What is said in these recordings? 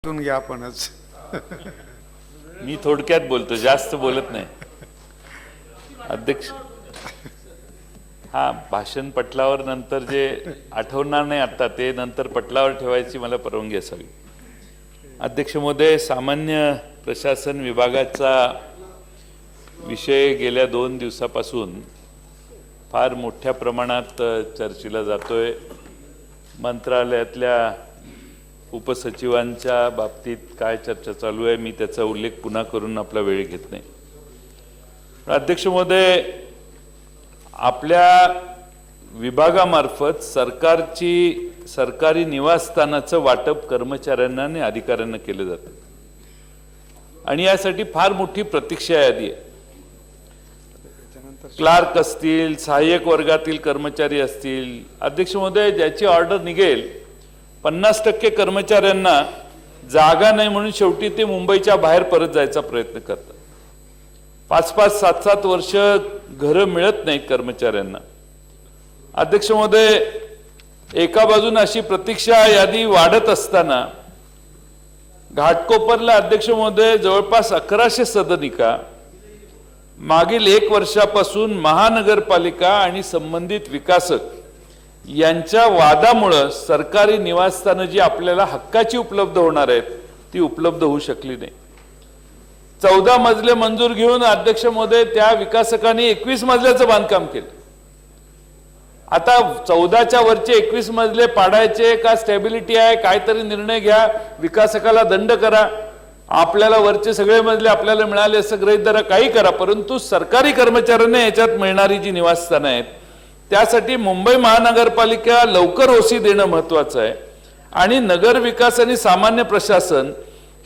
घ्या आपणच. मी थोडक्यात बोलतो, जास्त बोलत नाही. अध्यक्ष, हा भाषण पटलावर नंतर जे आठवणार नाही आता ते नंतर पटलावर ठेवायची मला परवानगी असावी. अध्यक्ष महोदय, सामान्य प्रशासन विभागाचा विषय गेल्या 2 दिवसापासून फार मोठ्या प्रमाणात चर्चेला जातोय. मंत्रालयातल्या उपसचिवांच्या बाबतीत काय चर्चा चालू आहे मी त्याचा उल्लेख पुन्हा करून आपला वेळ घेत नाही. अध्यक्ष महोदय, आपल्या विभागामार्फत सरकारी निवासस्थानाचं वाटप कर्मचाऱ्यांना आणि अधिकाऱ्यांना केलं जातं आणि यासाठी फार मोठी प्रतीक्षा यादी आहे. क्लार्क असतील, सहाय्यक वर्गातील कर्मचारी असतील. अध्यक्ष महोदय, ज्याची ऑर्डर निघेल 50% कर्मचाऱ्यांना जागा नाही म्हणून शेवटी ते मुंबईच्या बाहेर परत जायचा प्रयत्न करतात. 5-5, 7-7 वर्ष घरं मिळत नाहीत कर्मचाऱ्यांना. अध्यक्ष महोदय, एका बाजूने अशी प्रतीक्षा यादी वाढत असताना घाटकोपरला अध्यक्ष महोदय जवळपास 1100 सदनिका मागील 1 वर्षापासून महानगरपालिका आणि संबंधित विकासक यांच्या वादामुळे सरकारी निवासस्थानं जी आपल्याला हक्काची उपलब्ध होणार आहेत ती उपलब्ध होऊ शकली नाही. 14 मजले मंजूर घेऊन अध्यक्ष महोदय त्या विकासकांनी 21 मजल्याचं बांधकाम केलं. आता 14च्या वरचे 21 मजले पाडायचे का स्टॅबिलिटी आहे, काहीतरी निर्णय घ्या, विकासकाला दंड करा, आपल्याला वरचे सगळे मजले आपल्याला मिळाले असं गृहीत धरा, काही करा, परंतु सरकारी कर्मचाऱ्यांना याच्यात मिळणारी जी निवासस्थानं आहेत त्यासाठी मुंबई महानगरपालिका लवकर ओसी देणं महत्वाचं आहे. आणि नगर विकास आणि सामान्य प्रशासन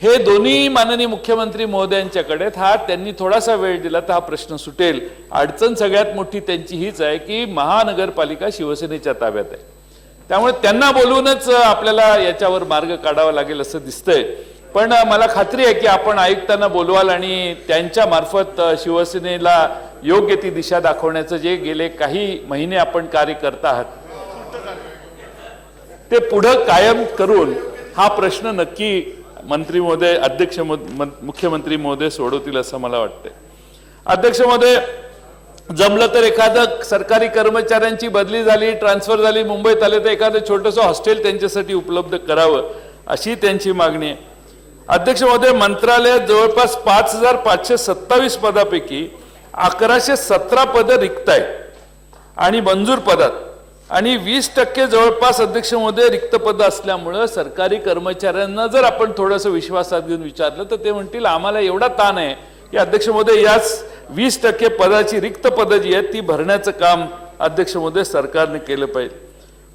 हे दोन्ही माननीय मुख्यमंत्री महोदयांच्याकडे हा त्यांनी थोडासा वेळ दिला तर हा प्रश्न सुटेल. अडचण सगळ्यात मोठी त्यांची हीच आहे की महानगरपालिका शिवसेनेच्या ताब्यात आहे, त्यामुळे त्यांना बोलूनच आपल्याला याच्यावर मार्ग काढावा लागेल असं दिसतंय. पण मला खात्री आहे की आपण आयुक्तांना बोलवाल आणि त्यांच्या मार्फत शिवसेनेला योग्य ती दिशा दाखवण्याचं जे गेले काही महिने आपण कार्य करत आहात ते पुढे कायम करून हा प्रश्न नक्की मंत्री महोदय, अध्यक्ष मुख्यमंत्री महोदय सोडवतील असं मला वाटतंय. अध्यक्ष महोदय, जमलं तर एखादं सरकारी कर्मचाऱ्यांची बदली झाली, ट्रान्सफर झाली, मुंबईत आले तर एखादं छोटंसं हॉस्टेल त्यांच्यासाठी उपलब्ध करावं अशी त्यांची मागणी आहे. अध्यक्ष महोदय, मंत्रालयात जवळपास 5527 पदापैकी 1117 पदं रिक्त आहेत आणि मंजूर पदात आणि 20% जवळपास अध्यक्ष महोदय रिक्त पदं असल्यामुळं सरकारी कर्मचाऱ्यांना जर आपण थोडंसं विश्वासात घेऊन विचारलं तर ते म्हणतील आम्हाला एवढा ताण आहे की अध्यक्ष महोदय याच 20% पदाची रिक्त पदं जी आहेत ती भरण्याचं काम अध्यक्ष महोदय सरकारने केलं पाहिजे.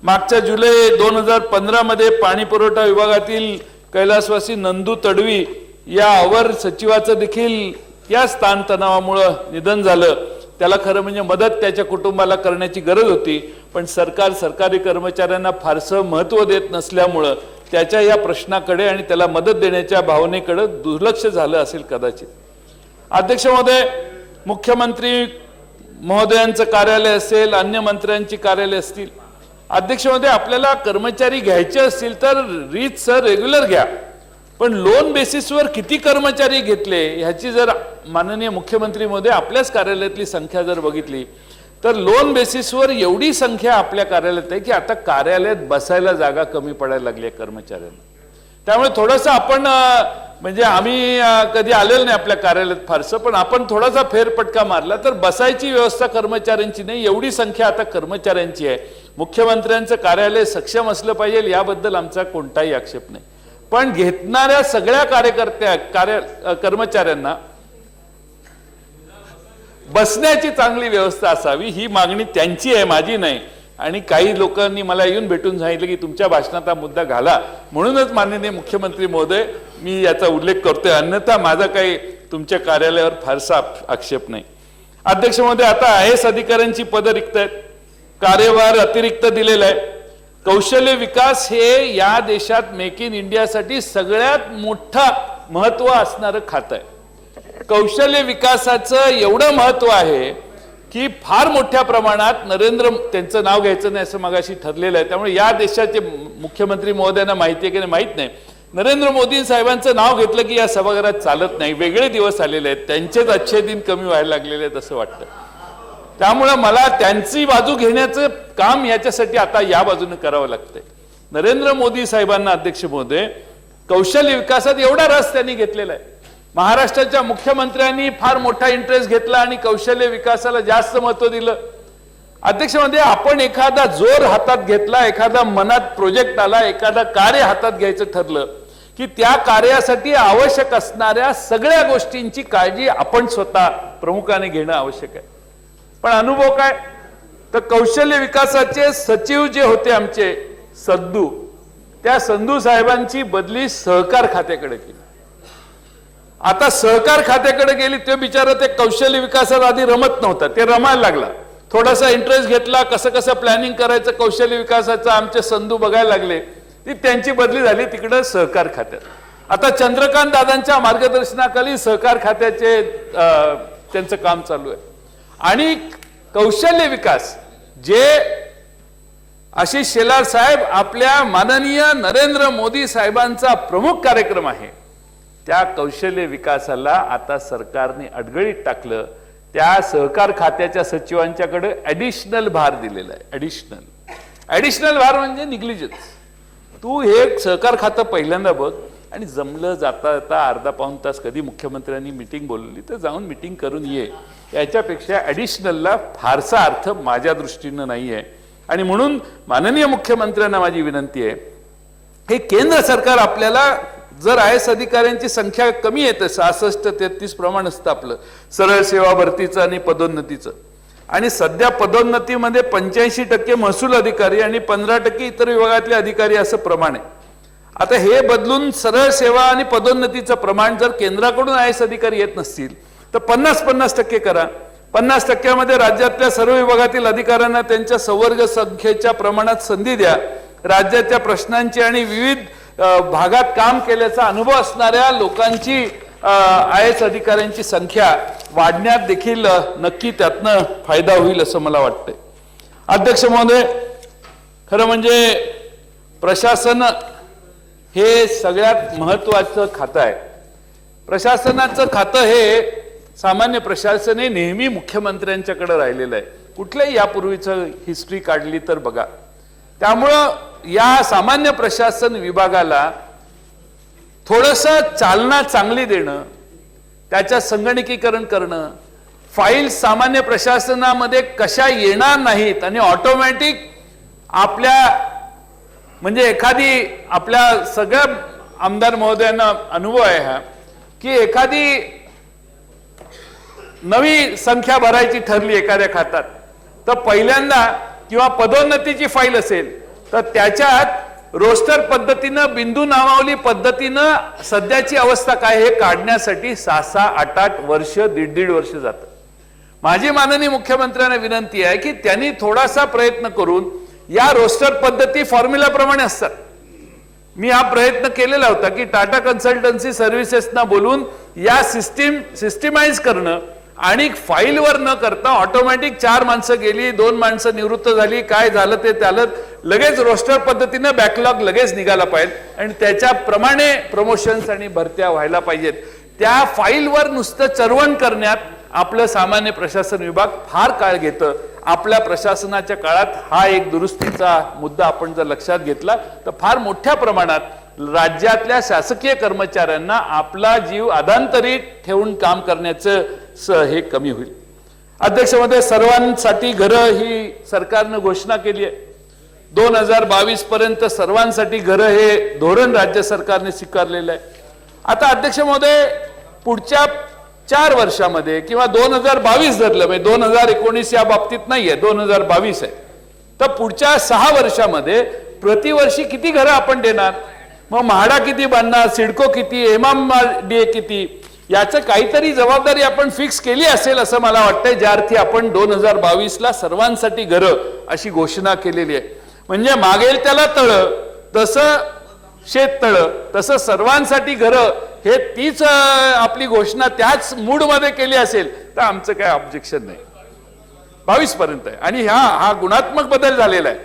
मागच्या जुलै 2015 मध्ये पाणी पुरवठा विभागातील कैलासवासी नंदू तडवी या अवर सचिवाचं देखील याच ताणतणावामुळं निधन झालं. त्याला खरं म्हणजे मदत त्याच्या कुटुंबाला करण्याची गरज होती, पण सरकारी कर्मचाऱ्यांना फारसं महत्त्व देत नसल्यामुळं त्याच्या या प्रश्नाकडे आणि त्याला मदत देण्याच्या भावनेकडे दुर्लक्ष झालं असेल कदाचित. अध्यक्ष महोदय, मुख्यमंत्री महोदयांचं कार्यालय असेल, अन्य मंत्र्यांची कार्यालय असतील. अध्यक्ष महोदय, आपल्याला कर्मचारी घ्यायचे असतील तर रीतसर रेग्युलर घ्या, पण लोन बेसिसवर किती कर्मचारी घेतले ह्याची जर माननीय मुख्यमंत्री महोदय आपल्याच कार्यालयातली संख्या जर बघितली तर लोन बेसिसवर एवढी संख्या आपल्या कार्यालयात आहे की आता कार्यालयात बसायला जागा कमी पडायला लागली आहे कर्मचाऱ्यांना. त्यामुळे थोडंसं आपण म्हणजे आम्ही कधी आलेलो नाही आपल्या कार्यालयात फारसं, पण आपण थोडासा फेरफटका मारला तर बसायची व्यवस्था कर्मचाऱ्यांची नाही, एवढी संख्या आता कर्मचाऱ्यांची आहे. मुख्यमंत्र्यांचं कार्यालय सक्षम असलं पाहिजे याबद्दल आमचा कोणताही आक्षेप नाही, पण घेतणाऱ्या सगळ्या कर्मचाऱ्यांना बसण्याची चांगली व्यवस्था असावी ही मागणी त्यांची आहे, माझी नाही. आणि काही लोकांनी मला येऊन भेटून सांगितलं की तुमच्या भाषणात हा मुद्दा घाला, म्हणूनच माननीय मुख्यमंत्री महोदय मी याचा उल्लेख करतोय, अन्यथा माझा काही तुमच्या कार्यालयावर फारसा आक्षेप नाही. अध्यक्ष महोदय, आता IAS अधिकाऱ्यांची पदं रिक्त आहेत, कार्यभार अतिरिक्त दिलेला आहे. कौशल्य विकास हे या देशात मेक इन इंडियासाठी सगळ्यात मोठं महत्व असणारं खातं आहे. कौशल्य विकासाचं एवढं महत्व आहे की फार मोठ्या प्रमाणात त्यांचं नाव घ्यायचं नाही असं मगाशी ठरलेलं आहे, त्यामुळे या देशाचे मुख्यमंत्री महोदयांना माहिती आहे की नाही माहित नाही, नरेंद्र मोदी साहेबांचं नाव घेतलं की या सभागृहात चालत नाही, वेगळे दिवस आलेले आहेत, त्यांचेच अच्छे दिन कमी व्हायला लागलेले आहेत असं वाटतं. त्यामुळे मला त्यांची बाजू घेण्याचं काम याच्यासाठी आता या बाजूने करावं लागतंय. नरेंद्र मोदी साहेबांना अध्यक्ष महोदय कौशल्य विकासात एवढा रस त्यांनी घेतलेला आहे. महाराष्ट्राच्या मुख्यमंत्र्यांनी फार मोठा इंटरेस्ट घेतला आणि कौशल्य विकासाला जास्त महत्व दिलं. अध्यक्ष महोदय, आपण एखादा जोर हातात घेतला, एखादा मनात प्रोजेक्ट आला, एखादा कार्य हातात घ्यायचं ठरलं की त्या कार्यासाठी आवश्यक असणाऱ्या सगळ्या गोष्टींची काळजी आपण स्वतः प्रमुखाने घेणं आवश्यक आहे. पण अनुभव काय, तर कौशल्य विकासाचे सचिव जे होते आमचे सद्दू, त्या संधू साहेबांची बदली सहकार खात्याकडे केली. आता सहकार खात्याकडे गेली, ते बिचारा ते कौशल्य विकासात आधी रमत नव्हता, ते रमायला लागला. थोडासा इंटरेस्ट घेतला, कसं कसं प्लॅनिंग करायचं कौशल्य विकासाचं आमचे संधू बघायला लागले, ती त्यांची बदली झाली तिकडे सहकार खात्यात. आता चंद्रकांत दादांच्या मार्गदर्शनाखाली सहकार खात्याचे त्यांचं काम चालू आहे. आणि कौशल्य विकास जे आशिष शेलार साहेब आपल्या माननीय नरेंद्र मोदी साहेबांचा प्रमुख कार्यक्रम आहे, त्या कौशल्य विकासाला आता सरकारने अडगळीत टाकलं. त्या सहकार खात्याच्या सचिवांच्याकडे ऍडिशनल भार दिलेला आहे. ऍडिशनल भार म्हणजे निग्लिजन्स. तू हे सहकार खातं पहिल्यांदा बघ आणि जमलं जाता जाता अर्धा पाऊण तास कधी मुख्यमंत्र्यांनी मीटिंग बोलवली तर जाऊन मीटिंग करून ये. याच्यापेक्षा ऍडिशनलला फारसा अर्थ माझ्या दृष्टीनं नाही आहे. आणि म्हणून माननीय मुख्यमंत्र्यांना माझी विनंती आहे, हे केंद्र सरकार आपल्याला जर IAS अधिकाऱ्यांची संख्या कमी येते, 66-33 प्रमाण असतं आपलं सरळ सेवा भरतीचं आणि पदोन्नतीचं, आणि सध्या पदोन्नतीमध्ये 85% महसूल अधिकारी आणि 15% इतर विभागातले अधिकारी असं प्रमाण आहे. आता हे बदलून सरळ सेवा आणि पदोन्नतीचं प्रमाण जर केंद्राकडून IAS अधिकारी येत नसतील तर 50-50% करा. 50% राज्यातल्या सर्व विभागातील अधिकाऱ्यांना त्यांच्या संवर्ग संख्येच्या प्रमाणात संधी द्या. राज्याच्या प्रश्नांची आणि विविध भागात काम केल्याचा अनुभव असणाऱ्या लोकांची IAS अधिकाऱ्यांची संख्या वाढण्यात देखील नक्की त्यातनं फायदा होईल असं मला वाटतंय. अध्यक्ष महोदय, खरं म्हणजे प्रशासन हे सगळ्यात महत्वाचं खातं आहे. प्रशासनाचं खातं हे सामान्य प्रशासन हे नेहमी मुख्यमंत्र्यांच्याकडे राहिलेलं आहे. कुठल्याही यापूर्वीचं हिस्ट्री काढली तर बघा. त्यामुळं या सामान्य प्रशासन विभागाला थोडंसं चालना चांगली देणं, त्याच्या संगणकीकरण करणं, फाईल्स सामान्य प्रशासनामध्ये कशा येणार नाहीत आणि ऑटोमॅटिक आपल्या म्हणजे एखादी आपल्या सगळ्या आमदार महोदयांना अनुभव आहे हा की एखादी नवी संख्या भरायची ठरली एखाद्या खात्यात तर पहिल्यांदा किंवा पदोन्नतीची फाईल असेल तर त्याच्यात रोस्टर पद्धतीनं बिंदू नामावली पद्धतीनं सध्याची अवस्था काय हे काढण्यासाठी 6-6, 8-8 वर्ष, 1.5 वर्ष जातं. माझी माननीय मुख्यमंत्र्यांना विनंती आहे की त्यांनी थोडासा प्रयत्न करून या रोस्टर पद्धती फॉर्म्युलाप्रमाणे असतात. मी हा प्रयत्न केलेला होता की टाटा कन्सल्टन्सी सर्व्हिसेसना बोलून या सिस्टिमाइज करणं आणि फाईलवर न करता ऑटोमॅटिक 4 माणसं गेली, 2 माणसं निवृत्त झाली, काय झालं ते त्याला लगेच रोस्टर पद्धतीने बॅकलॉग लगेच निघाला पाहिजे आणि त्याच्याप्रमाणे प्रमोशन्स आणि भरत्या व्हायला पाहिजेत. त्या फाईलवर नुसतं चरवण करण्यात आपलं सामान्य प्रशासन विभाग फार काळ घेतं. आपल्या प्रशासनाच्या काळात हा एक दुरुस्तीचा मुद्दा आपण जर लक्षात घेतला तर फार मोठ्या प्रमाणात राज्यातल्या शासकीय कर्मचाऱ्यांना आपला जीव अधांतरी ठेवून काम करण्याचं हे कमी होईल. अध्यक्ष महोदय, सर्वांसाठी घरं ही सरकारनं घोषणा केली आहे. 2022 पर्यंत सर्वांसाठी घरं हे धोरण राज्य सरकारने स्वीकारलेलं आहे. आता अध्यक्ष महोदय, पुढच्या 4 वर्षामध्ये किंवा 2022 धरलं म्हणजे 2019 या बाबतीत नाहीये, 2022 आहे, तर पुढच्या 6 वर्षामध्ये प्रतिवर्षी किती घरं आपण देणार, मग म्हाडा किती बांधणार, सिडको किती, MMDA किती, याचं काहीतरी जबाबदारी आपण फिक्स केली असेल असं मला वाटतंय, ज्या अर्थी आपण 2022ला सर्वांसाठी घरं अशी घोषणा केलेली आहे. म्हणजे मागेल त्याला तळ तसं शेत तळ तसं सर्वांसाठी घरं हे तीच आपली घोषणा त्याच मूडमध्ये केली असेल तर आमचं काय ऑब्जेक्शन नाही. 22 पर्यंत आहे आणि हा गुणात्मक बदल झालेला आहे.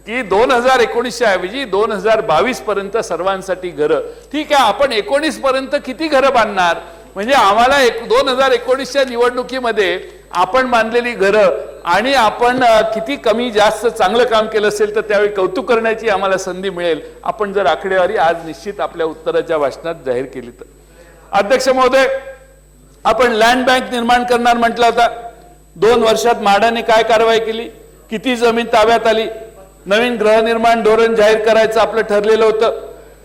की 2019च्या ऐवजी 2022 पर्यंत सर्वांसाठी घरं. ठीक आहे, आपण 19 पर्यंत किती घरं बांधणार? म्हणजे आम्हाला 2019च्या निवडणुकीमध्ये आपण बांधलेली घरं आणि आपण किती कमी जास्त चांगलं काम केलं असेल तर त्यावेळी कौतुक करण्याची आम्हाला संधी मिळेल. आपण जर आकडेवारी आज निश्चित आपल्या उत्तराच्या भाषणात जाहीर केली तर. अध्यक्ष महोदय, आपण लँड बँक निर्माण करणार म्हटलं होता. 2 वर्षात म्हाडाने काय कारवाई केली? किती जमीन ताब्यात आली? नवीन गृहनिर्माण धोरण जाहीर करायचं आपलं ठरलेलं होतं,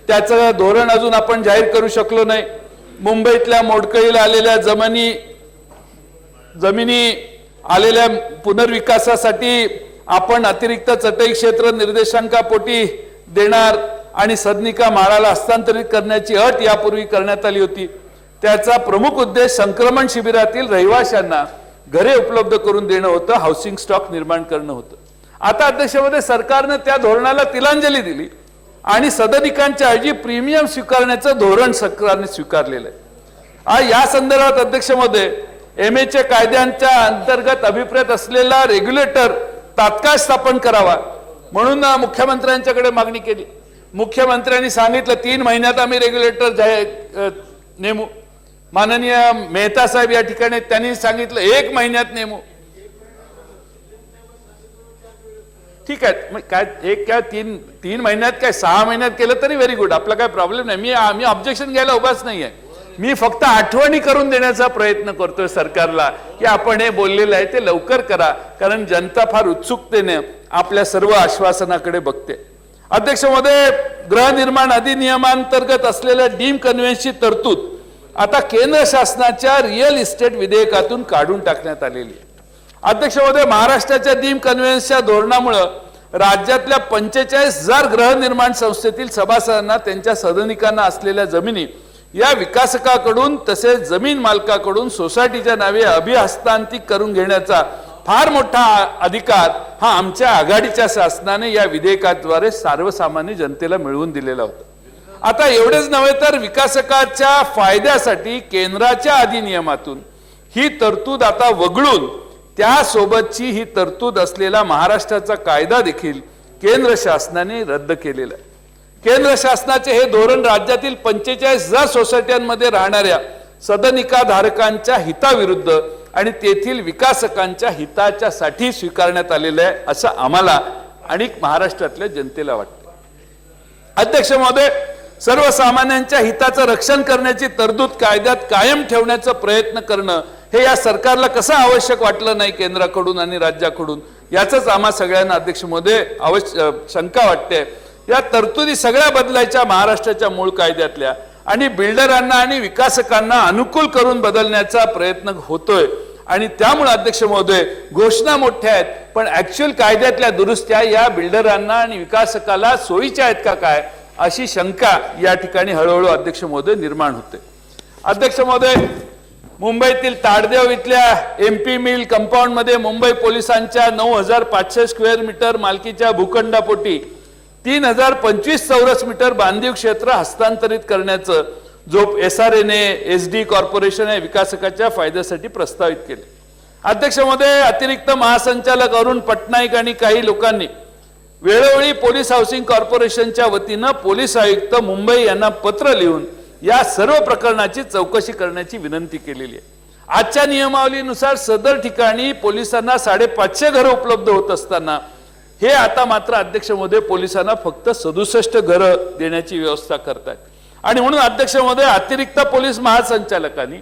त्याचं धोरण अजून आपण जाहीर करू शकलो नाही. मुंबईतल्या मोडकळीला आलेल्या जमिनी आलेल्या पुनर्विकासासाठी आपण अतिरिक्त चटई क्षेत्र निर्देशांकापोटी देणार आणि सदनिका म्हाडाला हस्तांतरित करण्याची अट यापूर्वी करण्यात आली होती. त्याचा प्रमुख उद्देश संक्रमण शिबिरातील रहिवाशांना घरे उपलब्ध करून देणं होतं, हाऊसिंग स्टॉक निर्माण करणं होतं. आता अध्यक्षमध्ये सरकारनं त्या धोरणाला तिलांजली दिली आणि सदनिकांच्या ऐवजी प्रीमियम स्वीकारण्याचं धोरण सरकारने स्वीकारलेलं आहे. या संदर्भात अध्यक्षमध्ये MA कायद्यांच्या अंतर्गत अभिप्रेत असलेला रेग्युलेटर तात्काळ स्थापन करावा म्हणून मुख्यमंत्र्यांच्याकडे मागणी केली. मुख्यमंत्र्यांनी सांगितलं 3 महिन्यात आम्ही रेग्युलेटर नेमू. माननीय मेहता साहेब या ठिकाणी त्यांनी सांगितलं 1 महिन्यात नेमू. ठीक आहे, मग काय तीन महिन्यात काय 6 महिन्यात केलं तरी व्हेरी गुड, आपला काय प्रॉब्लेम नाही. आम्ही ऑब्जेक्शन घ्यायला उभाच नाहीये. मी फक्त आठवणी करून देण्याचा प्रयत्न करतोय सरकारला की आपण हे बोललेलं आहे ते लवकर करा, कारण जनता फार उत्सुकतेने आपल्या सर्व आश्वासनाकडे बघते. अध्यक्ष महोदय, गृहनिर्माण अधिनियमांतर्गत असलेल्या डीम कन्व्हेन्सची तरतूद आता केंद्र शासनाच्या रिअल इस्टेट विधेयकातून काढून टाकण्यात आलेली आहे. अध्यक्ष महोदय, महाराष्ट्राच्या डीम कन्व्हेन्सच्या धोरणामुळे राज्यातल्या 45,000 गृहनिर्माण संस्थेतील सभासदांना त्यांच्या सदनिकांना असलेल्या जमिनी या विकासकाकडून तसेच जमीन मालकाकडून सोसायटीच्या नावे अभिहस्तांतरित करून घेण्याचा फार मोठा अधिकार हा आमच्या आघाडीच्या शासनाने या विधेयकाद्वारे सर्वसामान्य जनतेला मिळवून दिलेला होता. आता एवढेच नव्हे तर विकासकाच्या फायद्यासाठी केंद्राच्या अधिनियमातून ही तरतूद आता वगळून त्यासोबतची ही तरतूद असलेला महाराष्ट्राचा कायदा देखील केंद्र शासनाने रद्द केलेला आहे. केंद्र शासनाचे हे धोरण राज्यातील 45,000 सोसायट्यांमध्ये राहणाऱ्या सदनिका धारकांच्या हिताविरुद्ध आणि तेथील विकासकांच्या हिताच्या साठी स्वीकारण्यात आलेलं आहे असं आम्हाला आणि महाराष्ट्रातल्या जनतेला वाटतं. अध्यक्ष महोदय, सर्वसामान्यांच्या हिताचं रक्षण करण्याची तरतूद कायद्यात कायम ठेवण्याचा प्रयत्न करणं हे या सरकारला कसं आवश्यक वाटलं नाही केंद्राकडून आणि राज्याकडून, याचंच आम्हा सगळ्यांना अध्यक्ष महोदय शंका वाटते. या तरतुदी सगळ्या बदलायच्या महाराष्ट्राच्या मूळ कायद्यातल्या आणि बिल्डरांना आणि विकासकांना अनुकूल करून बदलण्याचा प्रयत्न होतोय. आणि त्यामुळे अध्यक्ष महोदय, घोषणा मोठ्या आहेत पण ऍक्च्युअल कायद्यातल्या दुरुस्त्या या बिल्डरांना आणि विकासकाला सोयीच्या आहेत का काय अशी शंका या ठिकाणी हळूहळू अध्यक्ष महोदय निर्माण होते. अध्यक्ष महोदय, मुंबईतील ताडदेव इथल्या MP मिल कंपाऊंड मध्ये मुंबई पोलिसांच्या 9,500 स्क्वेअर मीटर मालकीच्या भूखंडापोटी 3,025 चौरस मीटर बांधीव क्षेत्र हस्तांतरित करण्याचं जो SRA SD कॉर्पोरेशन या विकासकाच्या फायद्यासाठी प्रस्तावित केले. अध्यक्ष महोदय, अतिरिक्त महासंचालक अरुण पटनाईक आणि काही लोकांनी वेळोवेळी पोलीस हाऊसिंग कॉर्पोरेशनच्या वतीनं पोलीस आयुक्त मुंबई यांना पत्र लिहून या सर्व प्रकरणाची चौकशी करण्याची विनंती केलेली आहे. आजच्या नियमावलीनुसार सदर ठिकाणी पोलिसांना 550 घरं उपलब्ध होत असताना हे आता मात्र अध्यक्ष महोदय पोलिसांना फक्त 67 घरं देण्याची व्यवस्था करतात. आणि म्हणून अध्यक्ष महोदय, अतिरिक्त पोलीस महासंचालकांनी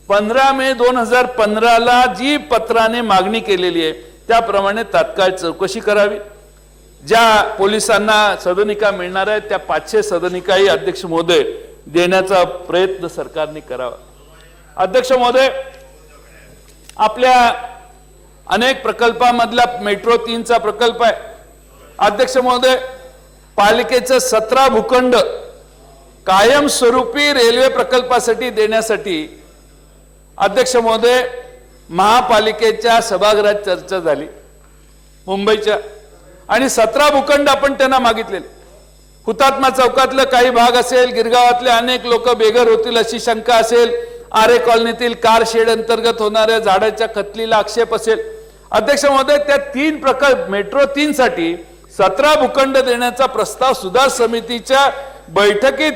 15 मे 2015 जी पत्राने मागणी केलेली आहे त्याप्रमाणे तात्काळ चौकशी करावी. ज्या पोलिसांना सदनिका मिळणार आहेत त्या 500 सदनिकाही अध्यक्ष महोदय देण्याचा प्रयत्न सरकारने करावा. अध्यक्ष महोदय, आपल्या अनेक प्रकल्पांमधला मेट्रो 3चा प्रकल्प आहे. अध्यक्ष महोदय, पालिकेचं 17 भूखंड कायमस्वरूपी रेल्वे प्रकल्पासाठी देण्यासाठी अध्यक्ष महोदय महापालिकेच्या सभागृहात चर्चा झाली मुंबईच्या आणि 17 भूखंड आपण त्यांना मागितलेले. हुतात्मा चौकातलं काही भाग असेल, गिरगावातले अनेक लोक बेघर होतील अशी शंका असेल, आरे कॉलनीतील कार शेड अंतर्गत होणाऱ्या झाडाच्या खतलीला आक्षेप असेल. अध्यक्ष महोदय, त्या 3 प्रकल्प मेट्रो 3 साठी 17 भूखंड देण्याचा प्रस्ताव सुधार समितीच्या बैठकीत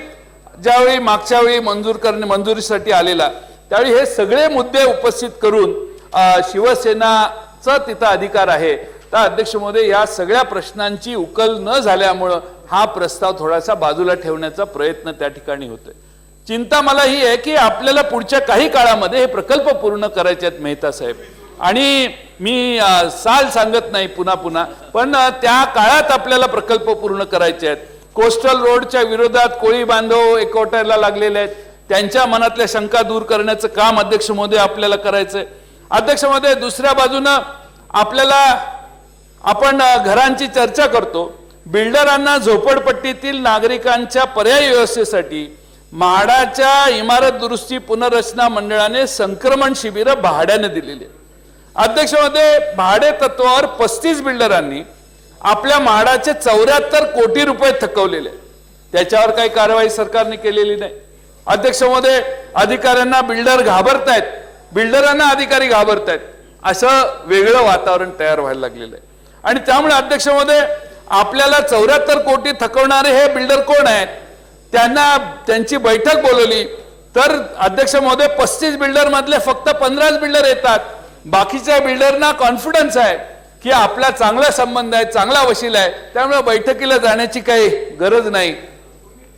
ज्यावेळी मागच्या वेळी मंजुरीसाठी आलेला, त्यावेळी हे सगळे मुद्दे उपस्थित करून शिवसेनाचा तिथं अधिकार आहे. तर अध्यक्ष महोदय, या सगळ्या प्रश्नांची उकल न झाल्यामुळं हा प्रस्ताव थोडासा बाजूला ठेवण्याचा प्रयत्न त्या ठिकाणी होतोय. चिंता मला ही आहे की आपल्याला पुढच्या काही काळामध्ये हे प्रकल्प पूर्ण करायचे आहेत मेहता साहेब. आणि मी साल सांगत नाही पुन्हा पुन्हा, पण त्या काळात आपल्याला प्रकल्प पूर्ण करायचे आहेत. कोस्टल रोडच्या विरोधात कोळी बांधव एकवटायला लागलेले आहेत, त्यांच्या मनातल्या शंका दूर करण्याचं काम अध्यक्ष महोदय आपल्याला करायचंय. अध्यक्ष महोदय, दुसऱ्या बाजूनं आपण घरांची चर्चा करतो. बिल्डरांना झोपडपट्टीतील नागरिकांच्या पर्यायी व्यवस्थेसाठी म्हाडाच्या इमारत दुरुस्ती पुनर्रचना मंडळाने संक्रमण शिबिरं भाड्याने दिलेली. अध्यक्ष महोदय, भाडे तत्वावर 35 बिल्डरांनी आपल्या म्हाडाचे 74 कोटी रुपये थकवलेले, त्याच्यावर काही कारवाई सरकारने केलेली नाही. अध्यक्ष महोदय, अधिकाऱ्यांना बिल्डर घाबरतायत, बिल्डरांना अधिकारी घाबरतायत, असं वेगळं वातावरण तयार व्हायला लागलेलं आहे. आणि त्यामुळे अध्यक्ष महोदय, आपल्याला 74 कोटी थकवणारे हे बिल्डर कोण आहेत, त्यांची बैठक बोलवली तर अध्यक्ष महोदय 35 बिल्डर मधले फक्त 15 बिल्डर येतात. बाकीच्या बिल्डरना कॉन्फिडन्स आहे की आपला चांगला संबंध आहे, चांगला वशील आहे, त्यामुळे बैठकीला जाण्याची काही गरज नाही,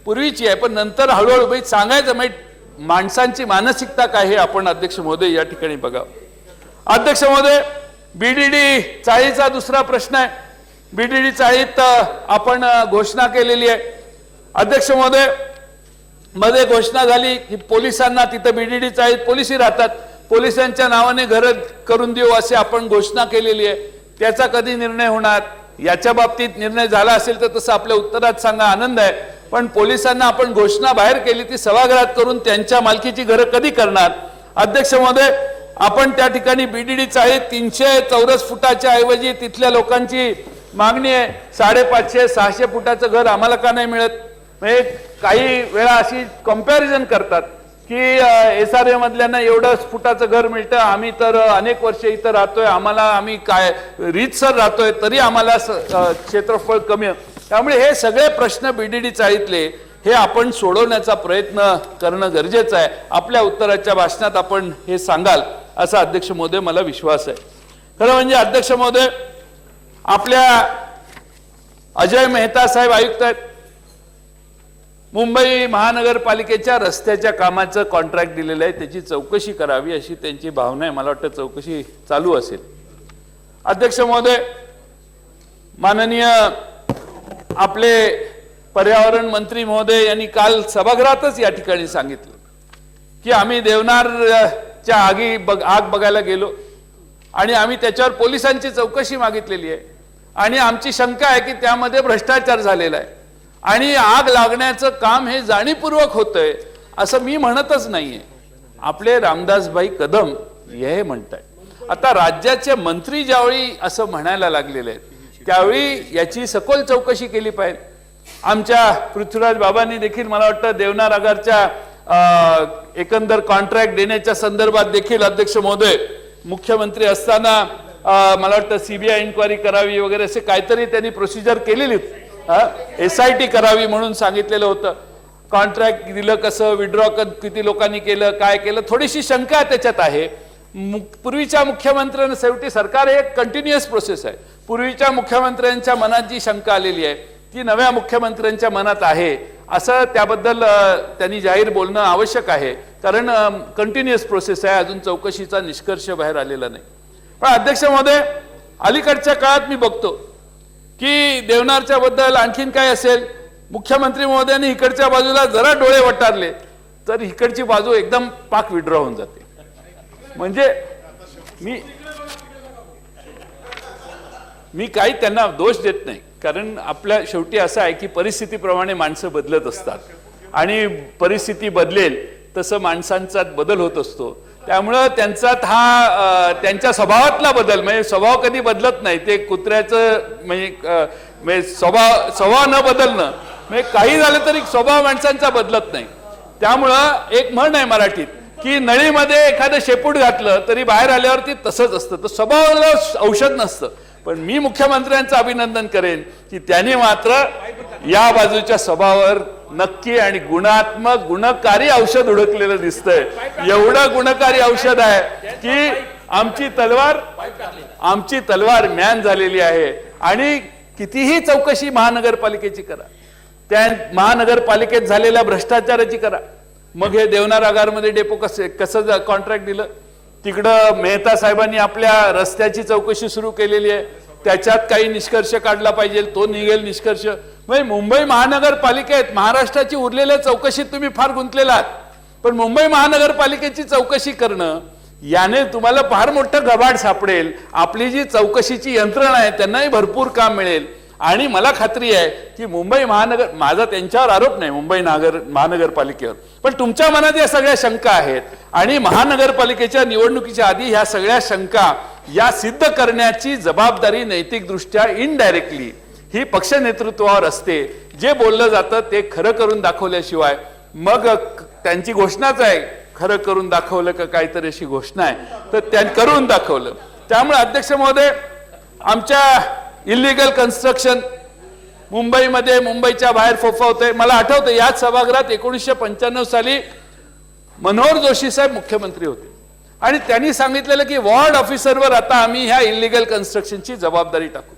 पूर्वीची आहे. पण नंतर हळूहळू सांगायचं माणसांची मानसिकता काय हे आपण अध्यक्ष महोदय या ठिकाणी बघावं. अध्यक्ष महोदय, बीडीडी चाळीचा दुसरा प्रश्न आहे. बीडीडी चाळीत आपण घोषणा केलेली आहे. अध्यक्ष महोदय, मध्ये घोषणा झाली की पोलिसांना तिथं बीडीडी चाळीत पोलिसी राहतात, पोलिसांच्या नावाने घर करून देऊ असे आपण घोषणा केलेली आहे. त्याचा कधी निर्णय होणार, याच्या बाबतीत निर्णय झाला असेल तर तसं आपल्या उत्तरात सांगा, आनंद आहे. पण पोलिसांना आपण घोषणा बाहेर केली ती सभागृहात करून त्यांच्या मालकीची घरं कधी करणार. अध्यक्ष महोदय, आपण त्या ठिकाणी बीडीडी चाळीत 300 चौरस फुटाच्या ऐवजी तिथल्या लोकांची मागणी आहे 550-600 फुटाचं घर आम्हाला का नाही मिळत. म्हणजे काही वेळा अशी कंपॅरिझन करतात की SRA मधल्यांना एवढं फुटाचं घर मिळतं, आम्ही तर अनेक वर्ष इथं राहतोय, आम्ही काय रीतसर राहतोय तरी आम्हाला क्षेत्रफळ कमी. त्यामुळे हे सगळे प्रश्न बीडीडी चाळीतले हे आपण सोडवण्याचा प्रयत्न करणं गरजेचं आहे. आपल्या उत्तराच्या भाषणात आपण हे सांगाल असा अध्यक्ष महोदय मला विश्वास आहे. खरं म्हणजे अध्यक्ष महोदय, आपल्या अजय मेहता साहेब आयुक्त आहेत, मुंबई महानगरपालिकेच्या रस्त्याच्या कामाचं कॉन्ट्रॅक्ट दिलेलं आहे, त्याची चौकशी करावी अशी त्यांची भावना आहे. मला वाटतं चौकशी चालू असेल. अध्यक्ष महोदय, माननीय आपले पर्यावरण मंत्री महोदय यांनी काल सभागृहातच या ठिकाणी सांगितलं की आम्ही देवनारच्या आग बघायला गेलो आणि आम्ही त्याच्यावर पोलिसांची चौकशी मागितलेली आहे आणि आमची शंका आहे की त्यामध्ये भ्रष्टाचार झालेला आहे आणि आग लागण्याचं काम हे जाणीवपूर्वक होतंय असं मी म्हणतच नाहीये. आपले रामदासभाई कदम हे म्हणतायत. आता राज्याचे मंत्री ज्यावेळी असं म्हणायला लागलेले आहेत त्यावेळी याची सखोल चौकशी केली पाहिजे. आमच्या पृथ्वीराज बाबांनी देखील मला वाटतं देवनार आगारच्या एकंदर कॉन्ट्रॅक्ट देण्याच्या संदर्भात देखील अध्यक्ष महोदय मुख्यमंत्री असताना मला वाटतं CBI इन्क्वायरी करावी वगैरे असे काहीतरी त्यांनी प्रोसिजर केलेली, SIT करावी म्हणून सांगितलेलं होतं. कॉन्ट्रॅक्ट दिलं कसं, विड्रॉ किती लोकांनी केलं, काय केलं, थोडीशी शंका त्याच्यात आहे. पूर्वीच्या मुख्यमंत्र्यांना, शेवटी सरकार हे एक कंटिन्युअस प्रोसेस आहे. पूर्वीच्या मुख्यमंत्र्यांच्या मनात जी शंका आलेली आहे ती नव्या मुख्यमंत्र्यांच्या मनात आहे असं त्याबद्दल त्यांनी जाहीर बोलणं आवश्यक आहे, कारण कंटिन्युअस प्रोसेस आहे, अजून चौकशीचा निष्कर्ष बाहेर आलेला नाही. पण अध्यक्ष महोदय, अलीकडच्या काळात मी बघतो की देवनारच्या बद्दल आणखीन काय असेल, मुख्यमंत्री महोदयांनी इकडच्या बाजूला जरा डोळे वटारले तर इकडची बाजू एकदम पाक विड्रॉ होऊन जाते. म्हणजे मी काही त्यांना दोष देत नाही, कारण आपल्या शेवटी असं आहे की परिस्थितीप्रमाणे माणसं बदलत असतात आणि परिस्थिती बदलेल तसं माणसांचा बदल होत असतो. त्यामुळं त्यांच्या स्वभावातला बदल, म्हणजे स्वभाव कधी बदलत नाही, ते कुत्र्याचं म्हणजे स्वभाव न बदलणं, म्हणजे काही झालं तरी स्वभाव माणसांचा बदलत नाही. त्यामुळं एक म्हण आहे मराठीत की नळीमध्ये एखादं शेपूट घातलं तरी बाहेर आल्यावरती तसंच असतं, तर स्वभावाला औषध नसतं. पण मी मुख्यमंत्र्यांचं अभिनंदन करेन की त्यांनी मात्र या बाजूच्या सभावर नक्की आणि गुणात्मक गुणकारी औषध हुडकलेलं दिसतंय. एवढं गुणकारी औषध आहे की आमची तलवार म्यान झालेली आहे. आणि कितीही चौकशी महानगरपालिकेची करा, त्या महानगरपालिकेत झालेल्या भ्रष्टाचाराची करा. मग हे देवनार आगारमध्ये डेपो कसं कॉन्ट्रॅक्ट दिलं, तिकडं मेहता साहेबांनी आपल्या रस्त्याची चौकशी सुरू केलेली आहे, त्याच्यात काही निष्कर्ष काढला पाहिजे, तो निघेल निष्कर्ष. म्हणजे मुंबई महानगरपालिकेत महाराष्ट्राची उरलेल्या चौकशीत तुम्ही फार गुंतलेला आहात, पण मुंबई महानगरपालिकेची चौकशी करणं याने तुम्हाला फार मोठं गबाड सापडेल. आपली जी चौकशीची यंत्रणा आहे त्यांनाही भरपूर काम मिळेल. आणि मला खात्री आहे की मुंबई महानगर, माझा त्यांच्यावर आरोप नाही मुंबई महानगरपालिकेवर, पण तुमच्या मनात या सगळ्या शंका आहेत आणि महानगरपालिकेच्या निवडणुकीच्या आधी ह्या सगळ्या शंका या सिद्ध करण्याची जबाबदारी नैतिकदृष्ट्या इनडायरेक्टली ही पक्ष नेतृत्वावर असते. जे बोललं जातं ते खरं करून दाखवल्याशिवाय, मग त्यांची घोषणाच आहे खरं करून दाखवलं का काहीतरी अशी घोषणा आहे, तर त्यांनी करून दाखवलं. त्यामुळे अध्यक्ष महोदय, आमच्या इलिगल कन्स्ट्रक्शन मुंबईमध्ये मुंबईच्या बाहेर फोफावतंय. मला आठवतं याच सभागृहात 1995 साली मनोहर जोशी साहेब मुख्यमंत्री होते आणि त्यांनी सांगितलेलं की वॉर्ड ऑफिसरवर आता आम्ही ह्या इलिगल कन्स्ट्रक्शनची जबाबदारी टाकू.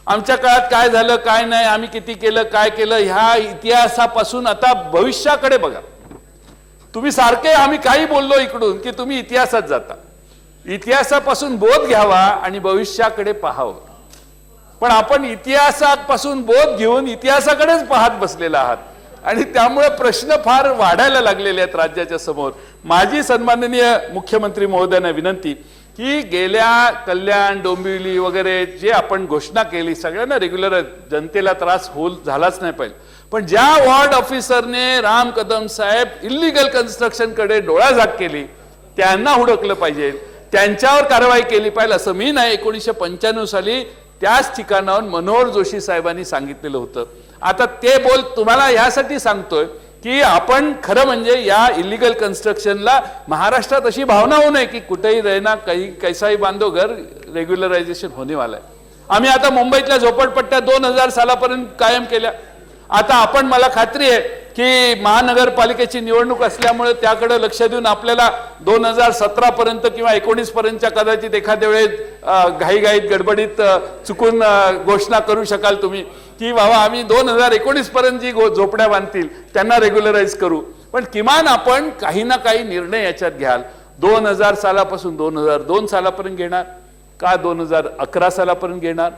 आमच्या काळात काय झालं काय नाही, आम्ही किती केलं काय केलं, ह्या इतिहासापासून आता भविष्याकडे बघा. तुम्ही सारखे आम्ही काही बोललो इकडून की तुम्ही इतिहासात जाता, इतिहासापासून बोध घ्यावा आणि भविष्याकडे पाहावं. पण आपण इतिहासापासून बोध घेऊन इतिहासाकडेच पाहत बसलेला आहात आणि त्यामुळे प्रश्न फार वाढायला लागलेले आहेत राज्याच्या समोर. माझी सन्माननीय मुख्यमंत्री महोदयांना विनंती की गेल्या कल्याण डोंबिवली वगैरे जे आपण घोषणा केली सगळ्यांना रेग्युलर, जनतेला त्रास झालाच नाही पाहिजे, पण ज्या वॉर्ड ऑफिसरने राम कदम साहेब इलिगल कन्स्ट्रक्शन कडे डोळाझाक केली त्यांना हुडकलं पाहिजे, त्यांच्यावर कारवाई केली पाहिजे. असं मी नाही, 1995 साली त्याच ठिकाणाहून मनोहर जोशी साहेबांनी सांगितलेलं होतं. आता ते बोल तुम्हाला यासाठी सांगतोय की आपण खरं म्हणजे या इलिगल कन्स्ट्रक्शनला महाराष्ट्रात अशी भावना होऊ नये की कुठेही रहना काही कैसाही बांधो घर, रेग्युलरायझेशन होणे वाला आहे. आम्ही आता मुंबईतल्या झोपडपट्ट्या 2000 सालापर्यंत कायम केल्या. आता आपण, मला खात्री आहे की महानगरपालिकेची निवडणूक असल्यामुळे त्याकडे लक्ष देऊन आपल्याला 2017 पर्यंत किंवा 19 पर्यंतच्या कदाचित एखाद्या वेळेस घाईघाईत गडबडीत चुकून घोषणा करू शकाल तुम्ही की बाबा आम्ही 2019 पर्यंत जी झोपड्या बांधतील त्यांना रेग्युलराइज करू. पण किमान आपण काही ना काही निर्णय याच्यात घ्याल. 2000 सालापासून 2002 सालापर्यंत घेणार का, 2011 सालापर्यंत घेणार